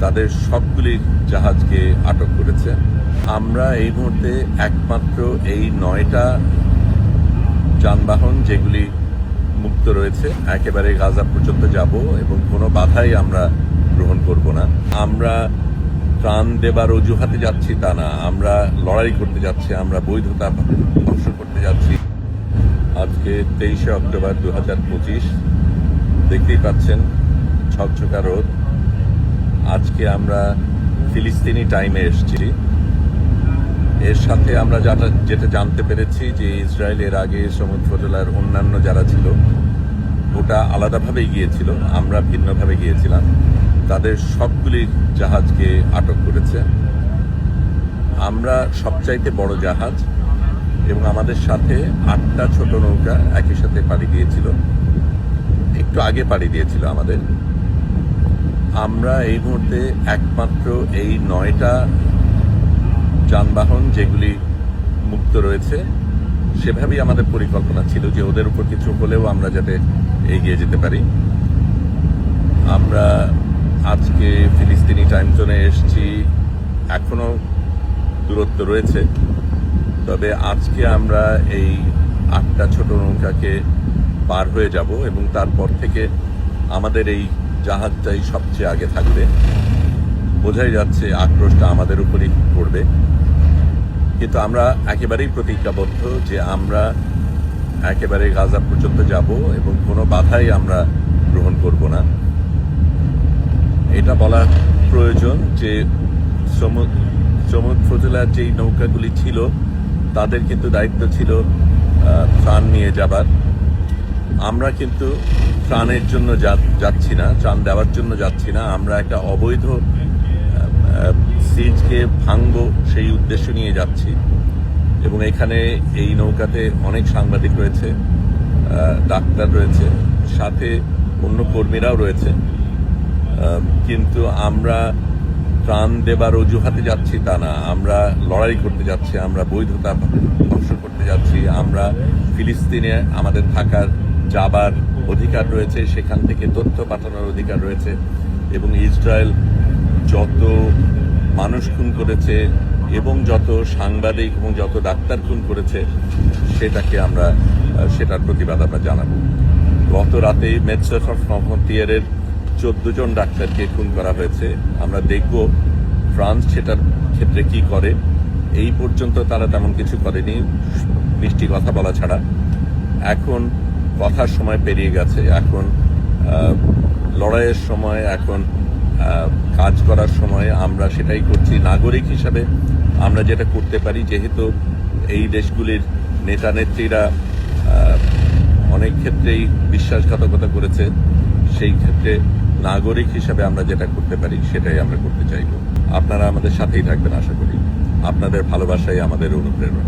তাদের সবগুলি জাহাজকে আটক করেছে। আমরা এই মুহূর্তে একমাত্র এই 9টা যানবাহন যেগুলি মুক্ত রয়েছে একেবারে গাজা পর্যন্ত যাব এবং কোনো বাধাই আমরা গ্রহণ করব না। আমরা ত্রাণ দেবার অজুহাতে যাচ্ছি তা না, আমরা লড়াই করতে যাচ্ছি, আমরা বৈধতা ধ্বংস করতে যাচ্ছি। আজকে 23শে অক্টোবর 2025, দেখতেই পাচ্ছেন ঝকঝকা রোদ। আজকে আমরা ফিলিস্তিনি টাইমে এসেছি। এর সাথে আমরা যেটা জানতে পেরেছি যে ইসরায়েলের আগে সমুদ্রজলার অন্যান্য যারা ছিল ওটা আলাদাভাবেই গিয়েছিল, আমরা ভিন্নভাবে গিয়েছিলাম। তাদের সবগুলি জাহাজকে আটক করেছে। আমরা সবচাইতে বড় জাহাজ এবং আমাদের সাথে 8টা ছোট নৌকা একই সাথে পাড়ি দিয়েছিল, একটু আগে পাড়ি দিয়েছিল আমাদের। আমরা এই মুহূর্তে একমাত্র এই 9টা যানবাহন যেগুলি মুক্ত রয়েছে সেভাবেই আমাদের পরিকল্পনা ছিল যে ওদের উপর কিছু হলেও আমরা যাতে এগিয়ে যেতে পারি। আমরা আজকে ফিলিস্তিনি টাইম জোনে এসেছি, এখনো দূরত্ব রয়েছে, তবে আজকে আমরা এই 8টা ছোট নৌকাকে পার হয়ে যাব এবং তারপর থেকে আমাদের এই জাহাজটাই সবচেয়ে আগে থাকবে। বোঝাই যাচ্ছে আক্রোশটা আমাদের উপরই পড়বে, কিন্তু আমরা একেবারেই প্রতিজ্ঞাবদ্ধ যে আমরা একেবারে গাজা পর্যন্ত যাব এবং কোনো বাধাই আমরা গ্রহণ করব না। এটা বলা প্রয়োজন যে সমুদ্র জেলার যেই নৌকাগুলি ছিল তাদের কিন্তু দায়িত্ব ছিল ত্রাণ নিয়ে যাবার। আমরা কিন্তু ত্রাণের জন্য যাচ্ছি না, ত্রাণ দেওয়ার জন্য যাচ্ছি না। আমরা একটা অবৈধ সিজকে ভাঙবো সেই উদ্দেশ্য নিয়ে যাচ্ছি এবং এখানে এই নৌকাতে অনেক সাংবাদিক রয়েছে, ডাক্তার রয়েছে, সাথে অন্য কর্মীরাও রয়েছে। কিন্তু আমরা ত্রাণ দেবার অজুহাতে যাচ্ছি তা না, আমরা লড়াই করতে যাচ্ছি, আমরা বৈধতা ধ্বংস করতে যাচ্ছি। আমরা ফিলিস্তিনে আমাদের থাকার যাবার অধিকার রয়েছে, সেখান থেকে তথ্য পাঠানোর অধিকার রয়েছে এবং ইসরায়েল যত মানুষ খুন করেছে এবং যত সাংবাদিক এবং যত ডাক্তার খুন করেছে সেটার প্রতিবাদ আমরা জানাবো। গত রাতেই মেডসেফ অফ ফ্রন্টিয়ারের 14 জন ডাক্তারকে খুন করা হয়েছে। আমরা দেখব ফ্রান্স সেটার ক্ষেত্রে কি করে। এই পর্যন্ত তারা তেমন কিছু করেনি, মিষ্টি কথা বলা ছাড়া। এখন কথার সময় পেরিয়ে গেছে, এখন লড়াইয়ের সময়, এখন কাজ করার সময়। আমরা সেটাই করছি। নাগরিক হিসাবে আমরা যেটা করতে পারি, যেহেতু এই দেশগুলির নেতা নেত্রীরা অনেক ক্ষেত্রেই বিশ্বাসঘাতকতা করেছে, সেই ক্ষেত্রে নাগরিক হিসাবে আমরা যেটা করতে পারি সেটাই আমরা করতে চাইব। আপনারা আমাদের সাথেই থাকবেন আশা করি। আপনাদের ভালোবাসাই আমাদের অনুপ্রেরণা।